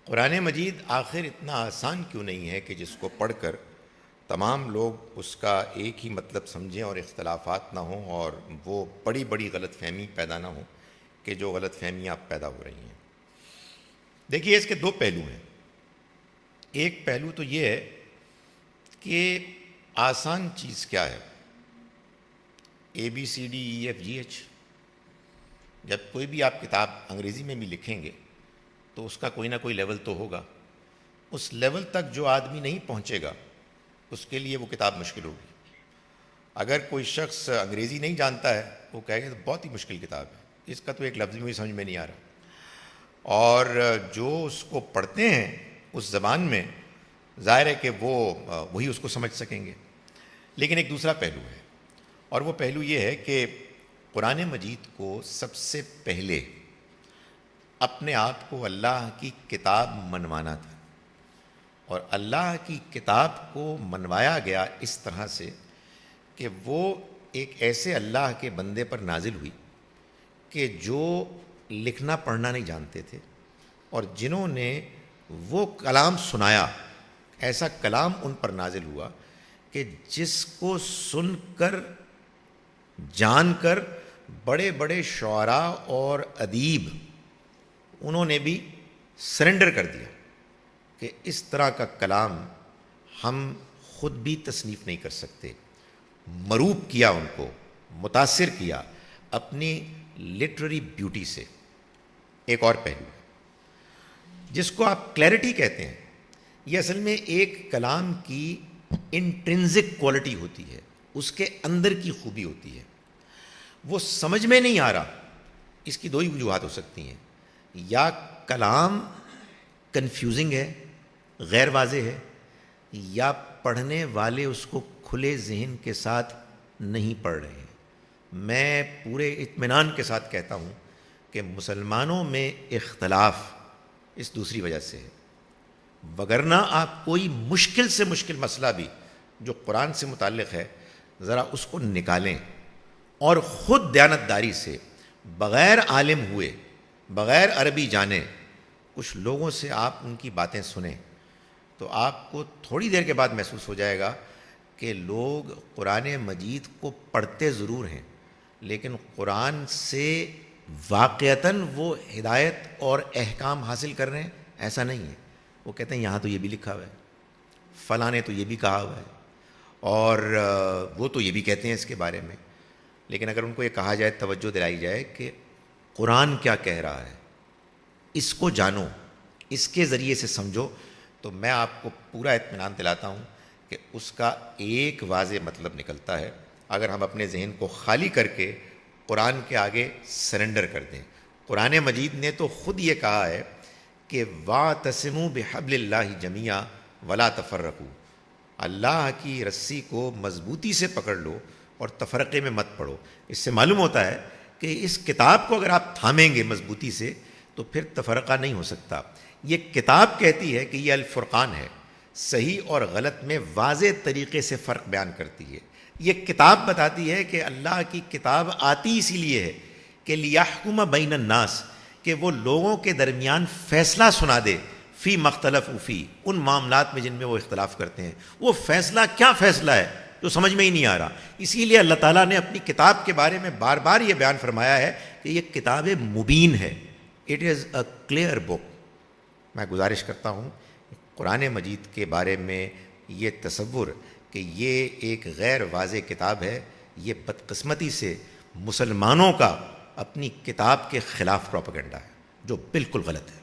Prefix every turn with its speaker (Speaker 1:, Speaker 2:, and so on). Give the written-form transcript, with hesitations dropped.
Speaker 1: قرآن مجید آخر اتنا آسان کیوں نہیں ہے کہ جس کو پڑھ کر تمام لوگ اس کا ایک ہی مطلب سمجھیں اور اختلافات نہ ہوں اور وہ بڑی بڑی غلط فہمی پیدا نہ ہوں کہ جو غلط فہمیاں اب پیدا ہو رہی ہیں۔ دیکھیے اس کے دو پہلو ہیں۔ ایک پہلو تو یہ ہے کہ آسان چیز کیا ہے؟ ABCDEFGH، جب کوئی بھی آپ کتاب انگریزی میں بھی لکھیں گے تو اس کا کوئی نہ کوئی لیول تو ہوگا۔ اس لیول تک جو آدمی نہیں پہنچے گا اس کے لیے وہ کتاب مشکل ہوگی۔ اگر کوئی شخص انگریزی نہیں جانتا ہے وہ کہے گا تو بہت ہی مشکل کتاب ہے، اس کا تو ایک لفظ بھی سمجھ میں نہیں آ رہا، اور جو اس کو پڑھتے ہیں اس زبان میں ظاہر ہے کہ وہی اس کو سمجھ سکیں گے۔ لیکن ایک دوسرا پہلو ہے، اور وہ پہلو یہ ہے کہ قرآن مجید کو سب سے پہلے اپنے آپ کو اللہ کی کتاب منوانا تھا، اور اللہ کی کتاب کو منوایا گیا اس طرح سے کہ وہ ایک ایسے اللہ کے بندے پر نازل ہوئی کہ جو لکھنا پڑھنا نہیں جانتے تھے، اور جنہوں نے وہ کلام سنایا، ایسا کلام ان پر نازل ہوا کہ جس کو سن کر جان کر بڑے بڑے شعراء اور ادیب انہوں نے بھی سرنڈر کر دیا کہ اس طرح کا کلام ہم خود بھی تصنیف نہیں کر سکتے۔ مروب کیا، ان کو متاثر کیا اپنی لٹریری بیوٹی سے۔ ایک اور پہلو ہے جس کو آپ کلیئرٹی کہتے ہیں، یہ اصل میں ایک کلام کی انٹرنزک کوالٹی ہوتی ہے، اس کے اندر کی خوبی ہوتی ہے۔ وہ سمجھ میں نہیں آ رہا، اس کی دو ہی وجوہات ہو سکتی ہیں، یا کلام کنفیوزنگ ہے، غیر واضح ہے، یا پڑھنے والے اس کو کھلے ذہن کے ساتھ نہیں پڑھ رہے ہیں۔ میں پورے اطمینان کے ساتھ کہتا ہوں کہ مسلمانوں میں اختلاف اس دوسری وجہ سے ہے، وگرنہ آپ کوئی مشکل سے مشکل مسئلہ بھی جو قرآن سے متعلق ہے ذرا اس کو نکالیں اور خود دیانتداری سے بغیر عالم ہوئے، بغیر عربی جانے کچھ لوگوں سے آپ ان کی باتیں سنیں تو آپ کو تھوڑی دیر کے بعد محسوس ہو جائے گا کہ لوگ قرآن مجید کو پڑھتے ضرور ہیں لیکن قرآن سے واقعتاً وہ ہدایت اور احکام حاصل کر رہے ہیں ایسا نہیں ہے۔ وہ کہتے ہیں یہاں تو یہ بھی لکھا ہوا ہے، فلاں نے تو یہ بھی کہا ہوا ہے، اور وہ تو یہ بھی کہتے ہیں اس کے بارے میں۔ لیکن اگر ان کو یہ کہا جائے، توجہ دلائی جائے کہ قرآن کیا کہہ رہا ہے، اس کو جانو، اس کے ذریعے سے سمجھو، تو میں آپ کو پورا اطمینان دلاتا ہوں کہ اس کا ایک واضح مطلب نکلتا ہے اگر ہم اپنے ذہن کو خالی کر کے قرآن کے آگے سرنڈر کر دیں۔ قرآن مجید نے تو خود یہ کہا ہے کہ وَاعْتَصِمُوا بِحَبْلِ اللَّهِ جَمِيعًا وَلَا تَفَرَّقُوا، اللہ کی رسی کو مضبوطی سے پکڑ لو اور تفرقے میں مت پڑو۔ اس سے معلوم ہوتا ہے کہ اس کتاب کو اگر آپ تھامیں گے مضبوطی سے تو پھر تفرقہ نہیں ہو سکتا۔ یہ کتاب کہتی ہے کہ یہ الفرقان ہے، صحیح اور غلط میں واضح طریقے سے فرق بیان کرتی ہے۔ یہ کتاب بتاتی ہے کہ اللہ کی کتاب آتی اسی لیے ہے کہ لیحکم بین الناس، کہ وہ لوگوں کے درمیان فیصلہ سنا دے، فی مختلف فی، ان معاملات میں جن میں وہ اختلاف کرتے ہیں۔ وہ فیصلہ کیا فیصلہ ہے جو سمجھ میں ہی نہیں آ رہا؟ اسی لیے اللہ تعالیٰ نے اپنی کتاب کے بارے میں بار بار یہ بیان فرمایا ہے کہ یہ کتاب مبین ہے، اٹ از اے کلیئر بک۔ میں گزارش کرتا ہوں قرآن مجید کے بارے میں یہ تصور کہ یہ ایک غیر واضح کتاب ہے، یہ بدقسمتی سے مسلمانوں کا اپنی کتاب کے خلاف پروپیگنڈا ہے جو بالکل غلط ہے۔